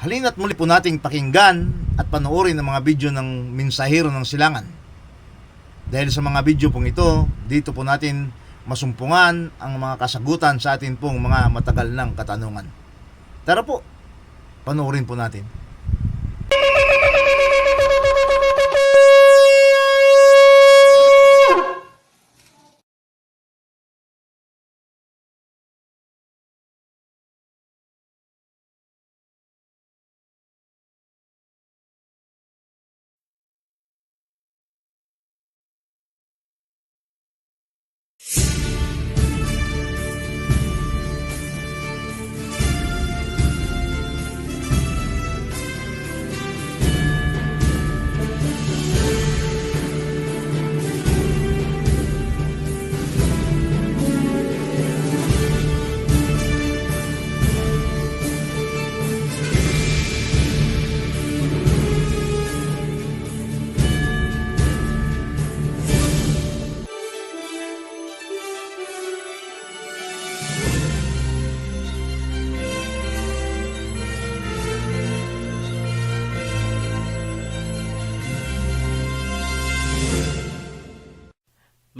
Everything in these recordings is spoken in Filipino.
Halina't muli po nating pakinggan at panoorin ang mga video ng Mensahero ng Silangan. Dahil sa mga video pong ito, dito po natin masumpungan ang mga kasagutan sa atin pong mga matagal ng katanungan. Tara po, panoorin po natin.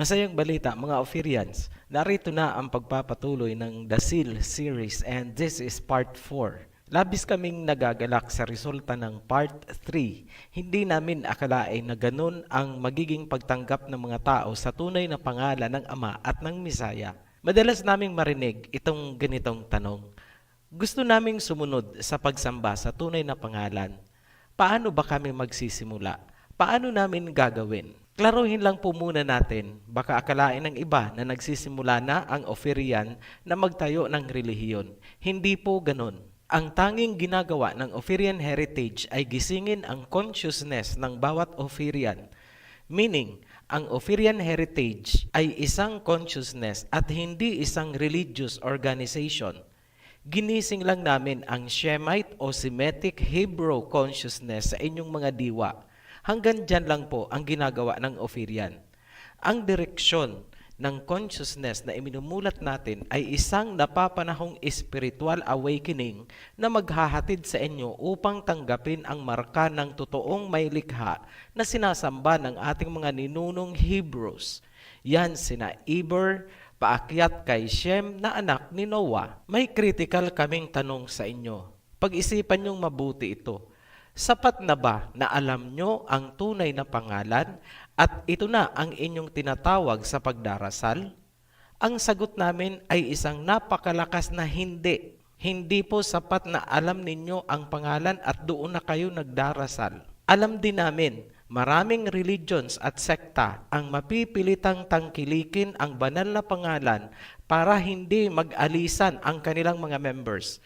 Masayang balita mga Ophirians, narito na ang pagpapatuloy ng The Seal series and this is part 4. Labis kaming nagagalak sa resulta ng part 3. Hindi namin akalain na ganun ang magiging pagtanggap ng mga tao sa tunay na pangalan ng Ama at ng Mesaya. Madalas naming marinig itong ganitong tanong. Gusto naming sumunod sa pagsamba sa tunay na pangalan. Paano ba kami magsisimula? Paano namin gagawin? Klaruhin lang po muna natin, baka akalain ng iba na nagsisimula na ang Ophirian na magtayo ng relihiyon. Hindi po ganun. Ang tanging ginagawa ng Ophirian heritage ay gisingin ang consciousness ng bawat Ophirian. Meaning, ang Ophirian heritage ay isang consciousness at hindi isang religious organization. Ginising lang namin ang Shemite o Semitic Hebrew consciousness sa inyong mga diwa. Hanggang dyan lang po ang ginagawa ng Ophirian. Ang direksyon ng consciousness na iminumulat natin ay isang napapanahong spiritual awakening na maghahatid sa inyo upang tanggapin ang marka ng totoong may likha na sinasamba ng ating mga ninunong Hebrews. Yan sina Eber, paakyat kay Shem na anak ni Noah. May critical kaming tanong sa inyo. Pag-isipan niyong mabuti ito. Sapat na ba na alam nyo ang tunay na pangalan at ito na ang inyong tinatawag sa pagdarasal? Ang sagot namin ay isang napakalakas na hindi. Hindi po sapat na alam ninyo ang pangalan at doon na kayo nagdarasal. Alam din namin, maraming religions at sekta ang mapipilitang tangkilikin ang banal na pangalan para hindi mag-alisan ang kanilang mga members.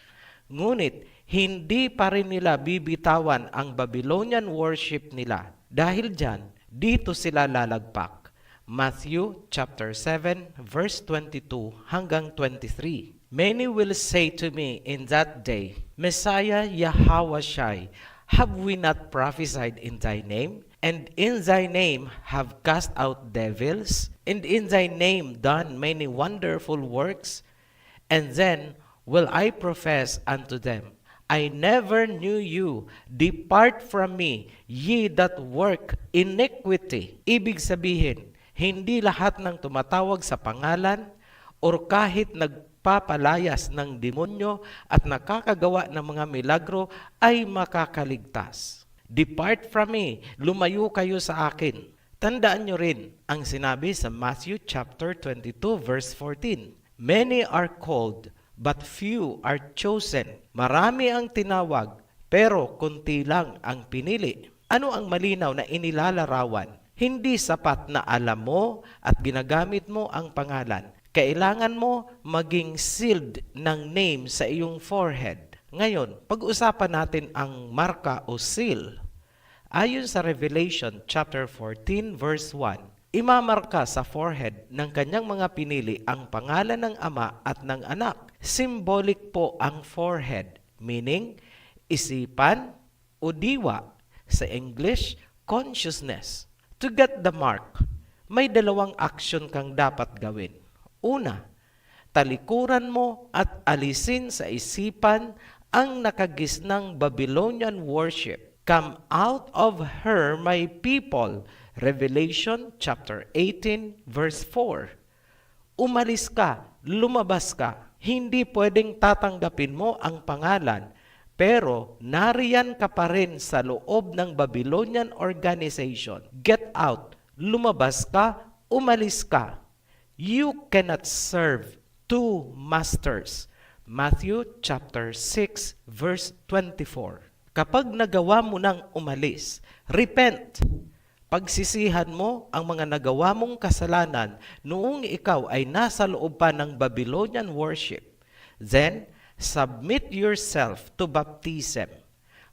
Ngunit, hindi pa rin nila bibitawan ang Babylonian worship nila. Dahil dyan, dito sila lalagpak. Matthew chapter 7 verse 22 hanggang 23. Many will say to me in that day, Messiah Yahawashai, have we not prophesied in thy name? And in thy name have cast out devils? And in thy name done many wonderful works? And then will I profess unto them, I never knew you. Depart from me, ye that work iniquity. Ibig sabihin, hindi lahat ng tumatawag sa pangalan or kahit nagpapalayas ng demonyo at nakakagawa ng mga milagro ay makakaligtas. Depart from me, lumayo kayo sa akin. Tandaan nyo rin ang sinabi sa Matthew chapter 22 verse 14. Many are called, but few are chosen. Marami ang tinawag, pero kunti lang ang pinili. Ano ang malinaw na inilalarawan? Hindi sapat na alam mo at ginagamit mo ang pangalan. Kailangan mo maging sealed ng name sa iyong forehead. Ngayon, pag-usapan natin ang marka o seal. Ayon sa Revelation chapter 14 verse 1, imamarka sa forehead ng kanyang mga pinili ang pangalan ng Ama at ng Anak. Symbolic po ang forehead, meaning isipan o diwa. Sa English, consciousness. To get the mark, may dalawang aksyon kang dapat gawin. Una, talikuran mo at alisin sa isipan ang nakagisnang Babylonian worship. Come out of her, my people. Revelation chapter 18 verse 4. Umalis ka, lumabas ka. Hindi pwedeng tatanggapin mo ang pangalan, pero nariyan ka pa rin sa loob ng Babylonian organization. Get out, lumabas ka, umalis ka. You cannot serve two masters. Matthew chapter 6 verse 24. Kapag nagawa mo nang umalis, repent. Pagsisihan mo ang mga nagawa mong kasalanan noong ikaw ay nasa loob pa ng Babylonian worship. Then, submit yourself to baptism.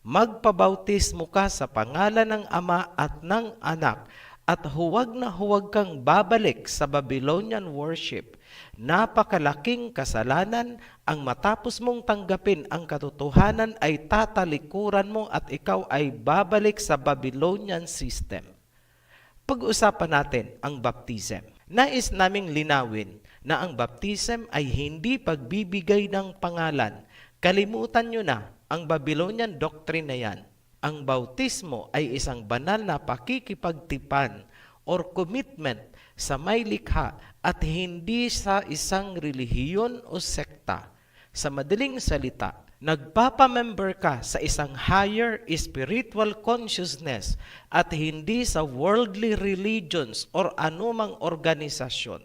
Magpabautismo ka sa pangalan ng Ama at ng Anak at huwag na huwag kang babalik sa Babylonian worship. Napakalaking kasalanan ang matapos mong tanggapin ang katotohanan ay tatalikuran mo at ikaw ay babalik sa Babylonian system. Pag-usapan natin ang baptism. Nais naming linawin na ang baptism ay hindi pagbibigay ng pangalan. Kalimutan nyo na ang Babylonian doctrine na yan. Ang bautismo ay isang banal na pakikipagtipan or commitment sa may likha at hindi sa isang relihiyon o sekta. Sa madaling salita, nagpapamember ka sa isang higher spiritual consciousness at hindi sa worldly religions or anumang organisasyon.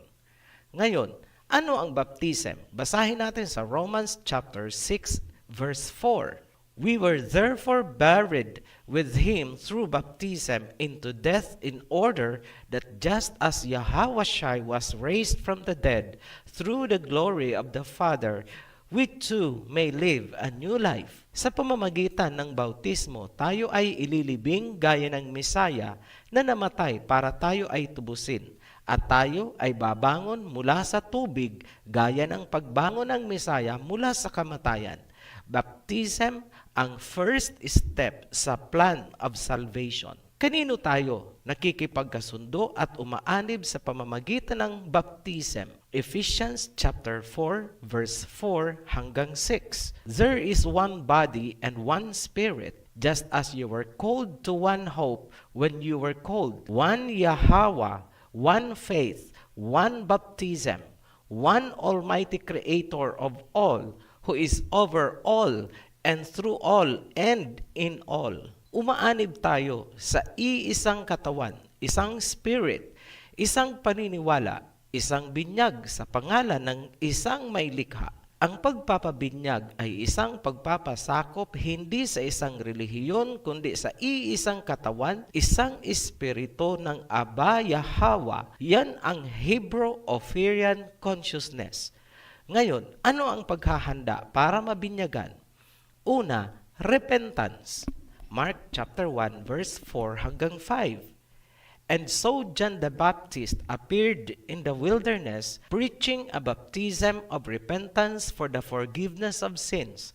Ngayon, ano ang baptism? Basahin natin sa Romans chapter 6 verse 4. We were therefore buried with him through baptism into death in order that just as Yahushua was raised from the dead through the glory of the Father, we too may live a new life. Sa pamamagitan ng bautismo, tayo ay ililibing gaya ng Mesaya na namatay para tayo ay tubusin. At tayo ay babangon mula sa tubig gaya ng pagbangon ng Mesaya mula sa kamatayan. Baptism ang first step sa plan of salvation. Kanino tayo nakikipagkasundo at umaanib sa pamamagitan ng baptism? Ephesians chapter 4 verse 4 hanggang 6. There is one body and one spirit, just as you were called to one hope when you were called. One Yahweh, one faith, one baptism, one almighty creator of all, who is over all and through all and in all. Umaanib tayo sa iisang katawan, isang spirit, isang paniniwala, isang binyag sa pangalan ng isang may likha. Ang pagpapabinyag ay isang pagpapasakop hindi sa isang relihiyon kundi sa iisang katawan, isang espiritu ng Aba Yahweh. Yan ang Hebrew-Ophirian consciousness. Ngayon, ano ang paghahanda para mabinyagan? Una, repentance. Mark chapter 1 verse 4 hanggang 5. And so John the Baptist appeared in the wilderness, preaching a baptism of repentance for the forgiveness of sins.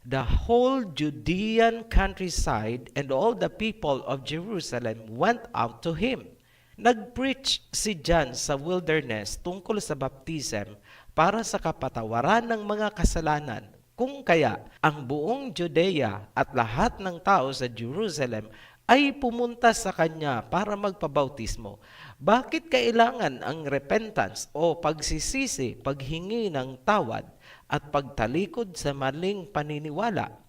The whole Judean countryside and all the people of Jerusalem went out to him. Nag-preach si John sa wilderness tungkol sa baptism para sa kapatawaran ng mga kasalanan. Kung kaya, ang buong Judea at lahat ng tao sa Jerusalem ay pumunta sa kanya para magpabautismo. Bakit kailangan ang repentance o pagsisisi, paghingi ng tawad at pagtalikod sa maling paniniwala?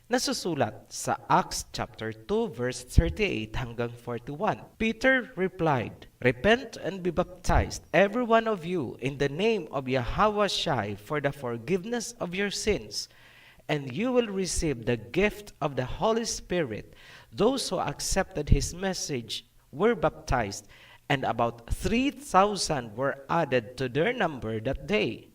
Nasusulat sa Acts chapter 2 verse 38 hanggang 41. Peter replied, "Repent and be baptized, every one of you, in the name of Yahushua for the forgiveness of your sins, and you will receive the gift of the Holy Spirit." Those who accepted his message were baptized, and about 3,000 were added to their number that day.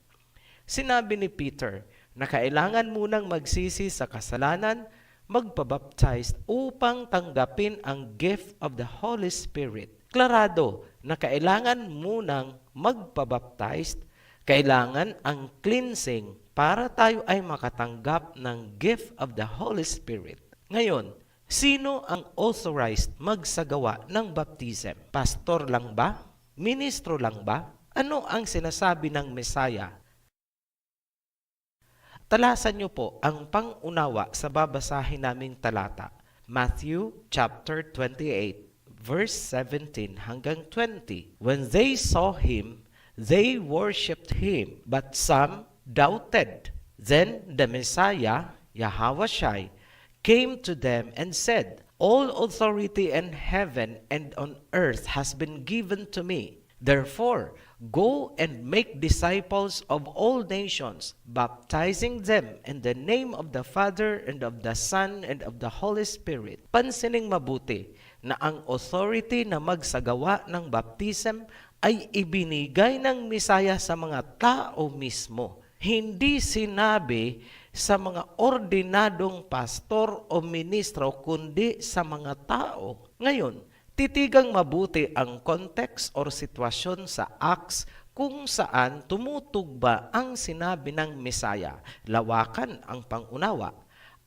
Sinabi ni Peter na kailangan munang magsisi sa kasalanan, magpabaptize upang tanggapin ang gift of the Holy Spirit. Klarado na kailangan munang magpabaptize, kailangan ang cleansing para tayo ay makatanggap ng gift of the Holy Spirit. Ngayon, sino ang authorized magsagawa ng baptism? Pastor lang ba? Ministro lang ba? Ano ang sinasabi ng Mesaya? Talasan niyo po ang pangunawa sa babasahin naming talata. Matthew chapter 28, verse 17 hanggang 20. When they saw him, they worshipped him, but some doubted. Then the Messiah, Yahushua, came to them and said, All authority in heaven and on earth has been given to me. Therefore, go and make disciples of all nations, baptizing them in the name of the Father and of the Son and of the Holy Spirit. Pansining mabuti na ang authority na magsagawa ng baptism ay ibinigay ng Misaya sa mga tao mismo. Hindi sinabi sa mga ordinadong pastor o ministro, kundi sa mga tao. Ngayon, titigang mabuti ang context or sitwasyon sa Acts kung saan tumutugba ang sinabi ng Misaya. Lawakan ang pangunawa.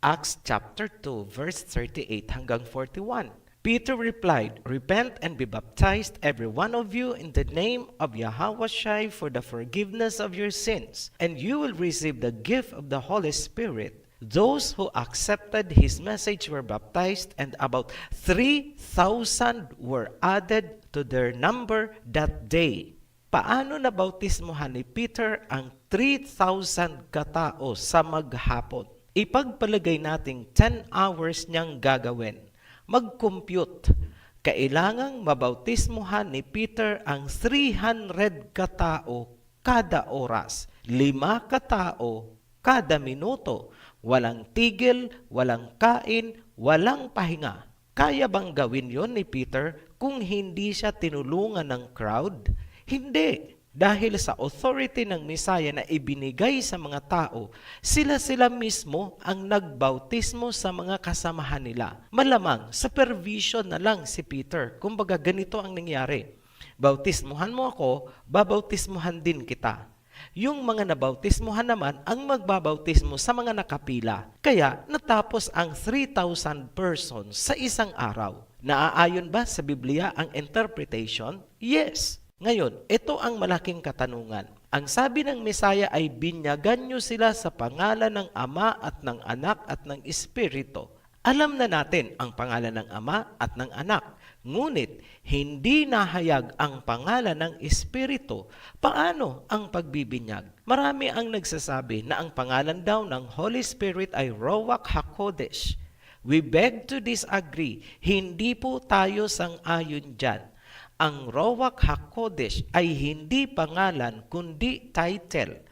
Acts chapter 2 verse 38 hanggang 41. Peter replied, Repent and be baptized, every one of you, in the name of Yahushua for the forgiveness of your sins, and you will receive the gift of the Holy Spirit. Those who accepted his message were baptized, and about 3,000 were added to their number that day. Paano nabautismohan ni Peter ang 3,000 katao sa maghapon? Ipagpalagay nating 10 hours niyang gagawin. Mag-compute. Kailangang mabautismohan ni Peter ang 300 katao kada oras. 5 katao kada minuto. Walang tigil, walang kain, walang pahinga. Kaya bang gawin yon ni Peter kung hindi siya tinulungan ng crowd? Hindi. Dahil sa authority ng Misaya na ibinigay sa mga tao, sila mismo ang nagbautismo sa mga kasamahan nila. Malamang, supervision na lang si Peter. Kumbaga, ganito ang nangyari. Bautismuhan mo ako, babautismuhan din kita. Yung mga nabautismuhan naman ang magbabautismo sa mga nakapila. Kaya natapos ang 3,000 persons sa isang araw. Naaayon ba sa Biblia ang interpretation? Yes. Ngayon, ito ang malaking katanungan. Ang sabi ng Misaya ay binyagan nyo sila sa pangalan ng Ama at ng Anak at ng Espiritu. Alam na natin ang pangalan ng Ama at ng Anak. Ngunit, hindi nahayag ang pangalan ng Espiritu. Paano ang pagbibinyag? Marami ang nagsasabi na ang pangalan daw ng Holy Spirit ay Ruach HaKodesh. We beg to disagree. Hindi po tayo sang-ayon dyan. Ang Ruach HaKodesh ay hindi pangalan kundi title.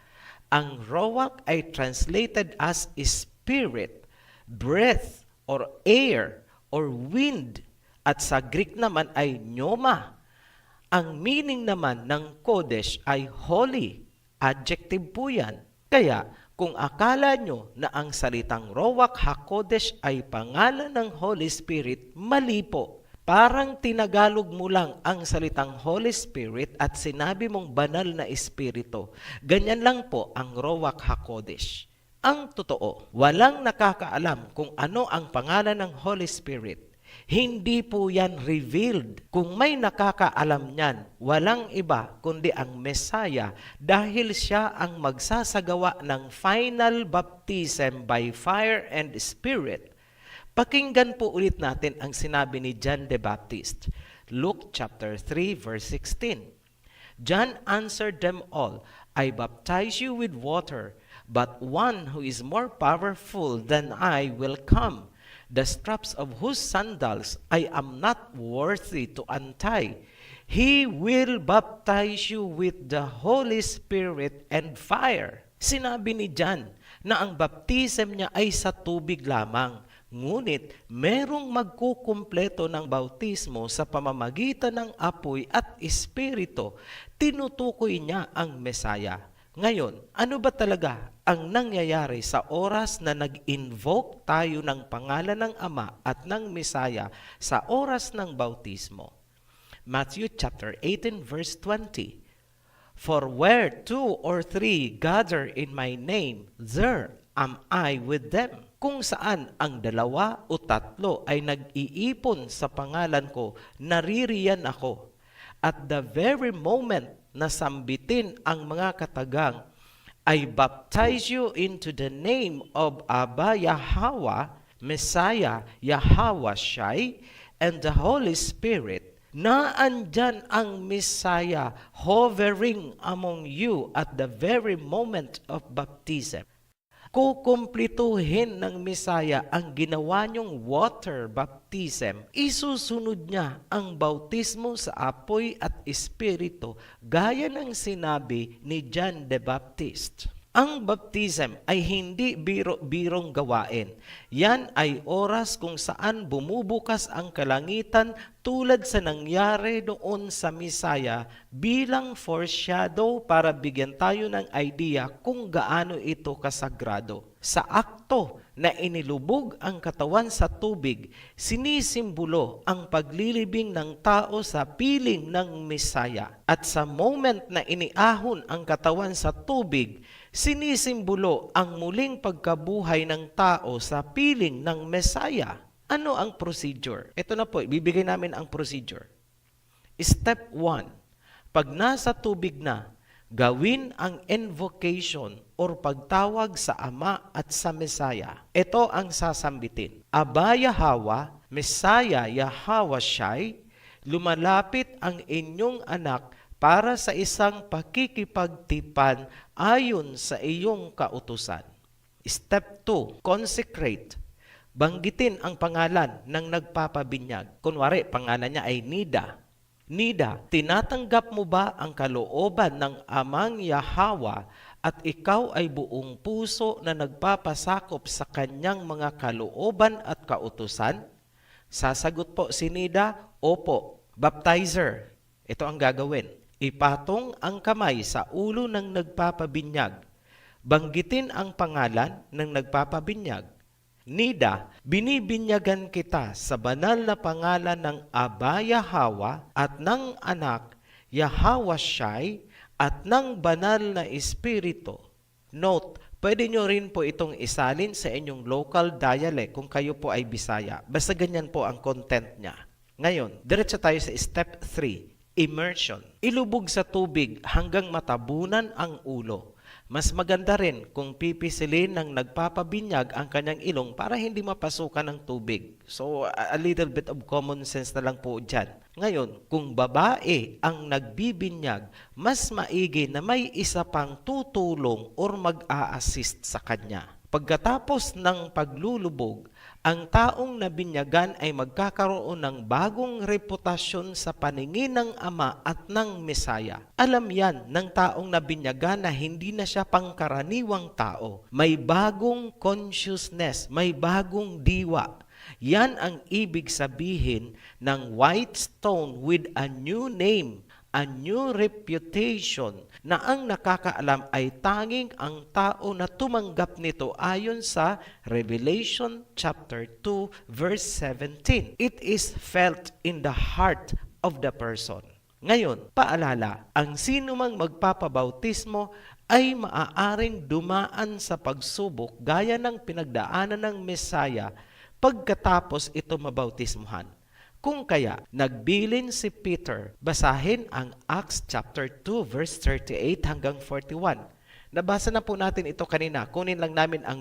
Ang Ruach ay translated as spirit, breath, or air, or wind. At sa Greek naman ay pneuma. Ang meaning naman ng Kodesh ay holy. Adjective po yan. Kaya kung akala nyo na ang salitang Ruach HaKodesh ay pangalan ng Holy Spirit, mali po. Parang tinagalog mo lang ang salitang Holy Spirit at sinabi mong banal na espiritu. Ganyan lang po ang Ruach HaKodesh. Ang totoo, walang nakakaalam kung ano ang pangalan ng Holy Spirit. Hindi po yan revealed. Kung may nakakaalam niyan, walang iba kundi ang Messiah dahil siya ang magsasagawa ng final baptism by fire and spirit. Pakinggan po ulit natin ang sinabi ni John the Baptist. Luke chapter 3 verse 16. John answered them all, I baptize you with water, but one who is more powerful than I will come, the straps of whose sandals I am not worthy to untie. He will baptize you with the Holy Spirit and fire. Sinabi ni John na ang baptism niya ay sa tubig lamang. Ngunit merong magkukumpleto ng bautismo sa pamamagitan ng apoy at espiritu. Tinutukoy niya ang Mesaya. Ngayon, ano ba talaga ang nangyayari sa oras na nag-invoke tayo ng pangalan ng Ama at ng Mesaya sa oras ng bautismo? Matthew chapter 18 verse 20. For where 2 or 3 gather in my name, there am I with them. Kung saan ang 2 o 3 ay nag-iipon sa pangalan ko, naririyan ako. At the very moment na sambitin ang mga katagang, I baptize you into the name of Abba Yahweh, Messiah Yahweh Shai, and the Holy Spirit, na andyan ang Messiah hovering among you at the very moment of baptism. Kukumplituhin ng Messiah ang ginawa niyong water baptism. Isusunod niya ang bautismo sa apoy at espiritu gaya ng sinabi ni John the Baptist. Ang baptism ay hindi biro-birong gawain. Yan ay oras kung saan bumubukas ang kalangitan tulad sa nangyari noon sa Messiah bilang foreshadow para bigyan tayo ng idea kung gaano ito kasagrado. Sa akto na inilubog ang katawan sa tubig, sinisimbolo ang paglilibing ng tao sa piling ng Messiah. At sa moment na iniahon ang katawan sa tubig, sinisimbolo ang muling pagkabuhay ng tao sa piling ng Messiah. Ano ang procedure? Ito na po, bibigay namin ang procedure. Step 1. Pag nasa tubig na, gawin ang invocation or pagtawag sa Ama at sa Messiah. Ito ang sasambitin. Aba Yahweh, Messiah Yahweh Shai, lumalapit ang inyong anak para sa isang pakikipagtipan ayon sa iyong kautusan. Step 2, consecrate. Banggitin ang pangalan ng nagpapabinyag. Kunwari, pangalan niya ay Nida. Nida, tinatanggap mo ba ang kalooban ng Amang Yahweh at ikaw ay buong puso na nagpapasakop sa kanyang mga kalooban at kautusan? Sasagot po si Nida, opo. Baptizer, ito ang gagawin. Ipatong ang kamay sa ulo ng nagpapabinyag. Banggitin ang pangalan ng nagpapabinyag. Nida, binibinyagan kita sa banal na pangalan ng Aba Yahweh at ng anak Yahweh Shai at ng banal na espiritu. Note, pwede nyo rin po itong isalin sa inyong local dialect kung kayo po ay Bisaya. Basta ganyan po ang content niya. Ngayon, diretso tayo sa step 3, immersion. Ilubog sa tubig hanggang matabunan ang ulo. Mas maganda rin kung pipisilin ng nagpapabinyag ang kanyang ilong para hindi mapasukan ng tubig. So, a little bit of common sense na lang po dyan. Ngayon, kung babae ang nagbibinyag, mas maigi na may isa pang tutulong or mag-a-assist sa kanya. Pagkatapos ng paglulubog, ang taong nabinyagan ay magkakaroon ng bagong reputasyon sa paningin ng Ama at ng Messiah. Alam yan ng taong nabinyagan na hindi na siya pangkaraniwang tao. May bagong consciousness, may bagong diwa. Yan ang ibig sabihin ng white stone with a new name, a new reputation, na ang nakakaalam ay tanging ang tao na tumanggap nito ayon sa Revelation chapter 2 verse 17. It is felt in the heart of the person. Ngayon, paalala, ang sino mang magpapabautismo ay maaaring dumaan sa pagsubok gaya ng pinagdaanan ng Messiah pagkatapos ito mabautismuhan. Kung kaya, nagbilin si Peter, basahin ang Acts chapter 2 verse 38 hanggang 41. Nabasa na po natin ito kanina. Kunin lang namin ang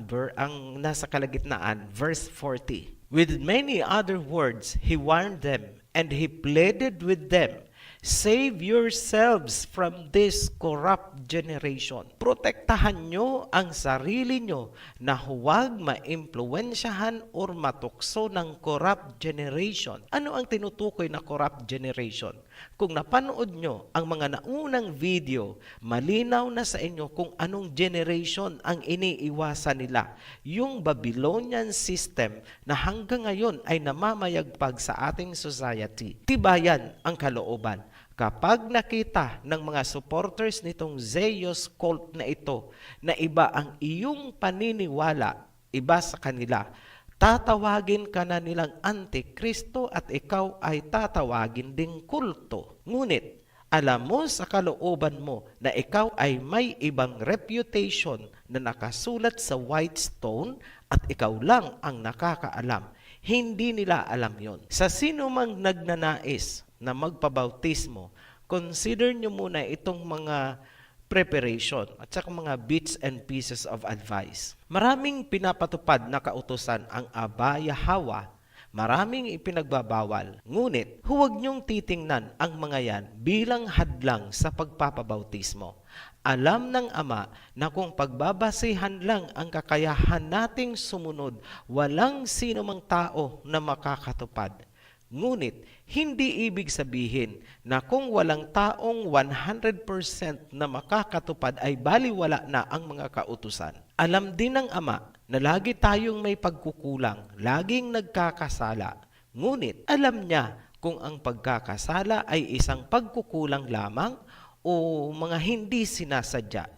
nasa kalagitnaan, verse 40. With many other words, he warned them and he pleaded with them, save yourselves from this corrupt generation. Protektahan nyo ang sarili nyo na huwag maimpluwensyahan or matukso ng corrupt generation. Ano ang tinutukoy na corrupt generation? Kung napanood nyo ang mga naunang video, malinaw na sa inyo kung anong generation ang iniiwasan nila. Yung Babylonian system na hanggang ngayon ay namamayagpag sa ating society. Tibayan ang kalooban. Kapag nakita ng mga supporters nitong Zeus cult na ito na iba ang iyong paniniwala, iba sa kanila, tatawagin ka na nilang Antikristo at ikaw ay tatawagin ding kulto. Ngunit, alam mo sa kalooban mo na ikaw ay may ibang reputation na nakasulat sa white stone at ikaw lang ang nakakaalam. Hindi nila alam yon. Sa sino mang nagnanais na magpabautismo, consider nyo muna itong mga preparation at saka mga bits and pieces of advice. Maraming pinapatupad na kautusan ang Aba Yahweh, maraming ipinagbabawal. Ngunit huwag niyong titingnan ang mga yan bilang hadlang sa pagpapabautismo. Alam ng Ama na kung pagbabasihan lang ang kakayahan nating sumunod, walang sino mang tao na makakatupad. Ngunit, hindi ibig sabihin na kung walang taong 100% na makakatupad ay baliwala na ang mga kautusan. Alam din ng Ama na lagi tayong may pagkukulang, laging nagkakasala. Ngunit, alam niya kung ang pagkakasala ay isang pagkukulang lamang o mga hindi sinasadya.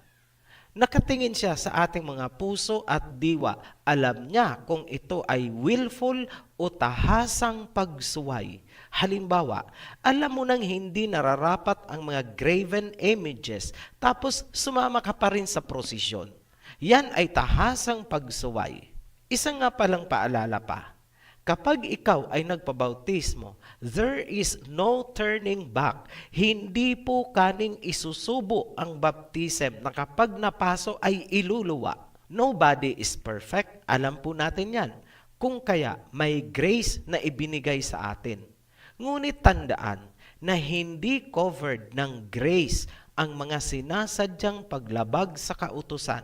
Nakatingin siya sa ating mga puso at diwa. Alam niya kung ito ay willful o tahasang pagsuway. Halimbawa, alam mo nang hindi nararapat ang mga graven images tapos sumama ka pa rin sa prosesyon. Yan ay tahasang pagsuway. Isa nga palang paalala pa. Kapag ikaw ay nagpabautismo, there is no turning back. Hindi po kaning isusubo ang baptism na kapag napaso ay iluluwa. Nobody is perfect. Alam po natin yan. Kung kaya may grace na ibinigay sa atin. Ngunit tandaan na hindi covered ng grace ang mga sinasadyang paglabag sa kautusan.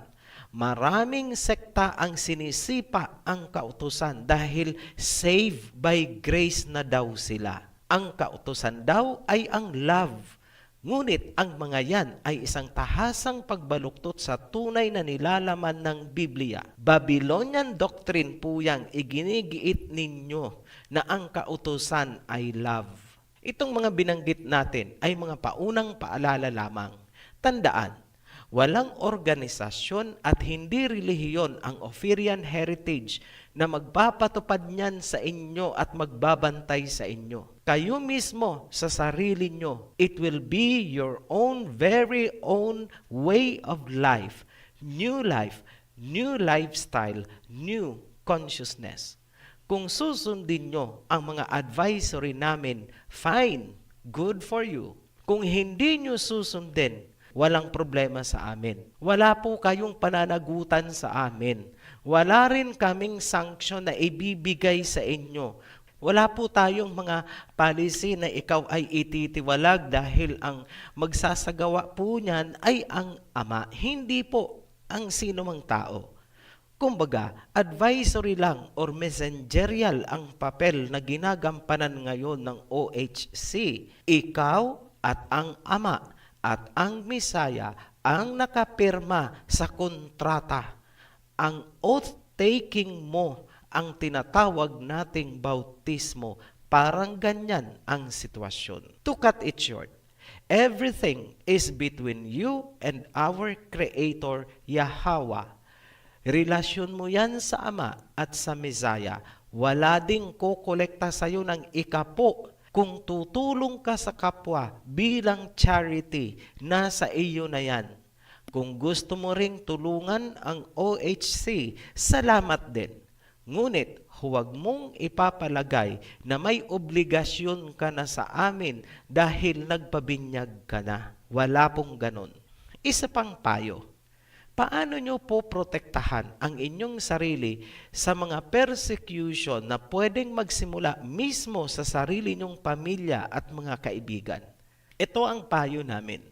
Maraming sekta ang sinisipa ang kautusan dahil saved by grace na daw sila. Ang kautusan daw ay ang love. Ngunit ang mga yan ay isang tahasang pagbaluktot sa tunay na nilalaman ng Biblia. Babylonian doctrine po yang iginigiit ninyo na ang kautusan ay love. Itong mga binanggit natin ay mga paunang paalala lamang. Tandaan, walang organisasyon at hindi relihiyon ang Ophirian Heritage na magpapatupad niyan sa inyo at magbabantay sa inyo. Kayo mismo sa sarili nyo, it will be your own very own way of life, new lifestyle, new consciousness. Kung susundin nyo ang mga advisory namin, fine, good for you. Kung hindi nyo susundin, walang problema sa amin. Wala po kayong pananagutan sa amin. Wala rin kaming sanction na ibibigay sa inyo. Wala po tayong mga policy na ikaw ay ititiwalag dahil ang magsasagawa po niyan ay ang Ama. Hindi po ang sino mang tao. Kumbaga, advisory lang or messengerial ang papel na ginagampanan ngayon ng OHC. Ikaw at ang Ama at ang Misaya ang nakapirma sa kontrata. Ang oath-taking mo ang tinatawag nating bautismo. Parang ganyan ang sitwasyon. To cut it short, everything is between you and our Creator, Yahweh. Relasyon mo yan sa Ama at sa Misaya. Wala ding kukolekta sa iyo ng ikapo. Kung tutulong ka sa kapwa bilang charity, nasa iyo na yan. Kung gusto mo ring tulungan ang OHC, salamat din. Ngunit huwag mong ipapalagay na may obligasyon ka na sa amin dahil nagpabinyag ka na. Wala pong ganon. Isa pang payo. Paano nyo po protektahan ang inyong sarili sa mga persecution na pwedeng magsimula mismo sa sarili nyong pamilya at mga kaibigan? Ito ang payo namin.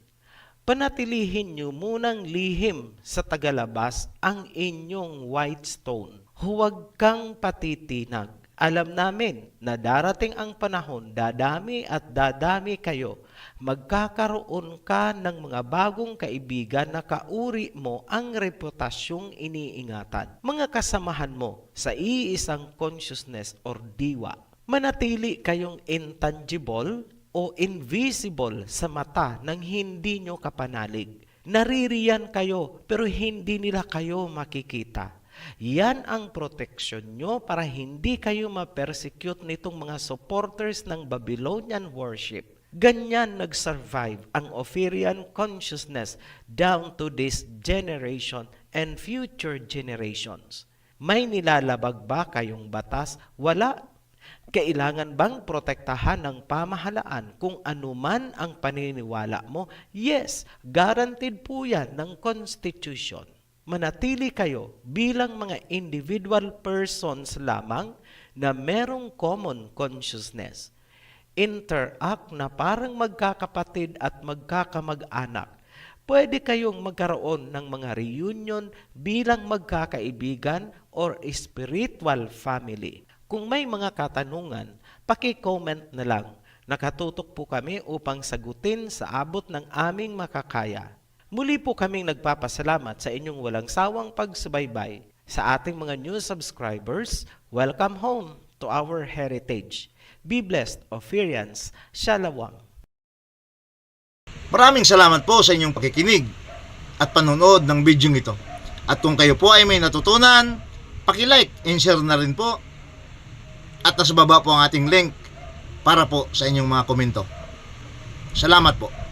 Panatilihin nyo munang lihim sa tagalabas ang inyong white stone. Huwag kang patitinag. Alam namin na darating ang panahon, dadami at dadami kayo. Magkakaroon ka ng mga bagong kaibigan na kauri mo ang reputasyong iniingatan. Mga kasamahan mo sa iisang consciousness or diwa. Manatili kayong intangible o invisible sa mata ng hindi nyo kapanalig. Naririyan kayo pero hindi nila kayo makikita. Yan ang proteksyon nyo para hindi kayo ma-persecute nitong mga supporters ng Babylonian worship. Ganyan nag-survive ang Ophirian consciousness down to this generation and future generations. May nilalabag ba kayong batas? Wala. Kailangan bang protektahan ng pamahalaan kung anuman ang paniniwala mo? Yes, guaranteed po yan ng Constitution. Manatili kayo bilang mga individual persons lamang na merong common consciousness. Interact na parang magkakapatid at magkakamag-anak. Pwede kayong magkaroon ng mga reunion bilang magkakaibigan or spiritual family. Kung may mga katanungan, paki-comment na lang. Nakatutok po kami upang sagutin sa abot ng aming makakaya. Muli po kaming nagpapasalamat sa inyong walang sawang pagsubaybay. Sa ating mga new subscribers, welcome home to our heritage. Be blessed, Ophirians. Shalom. Maraming salamat po sa inyong pakikinig at panonood ng video ito. At kung kayo po ay may natutunan, paki-like and share na rin po. At nasa baba po ang ating link para po sa inyong mga komento. Salamat po.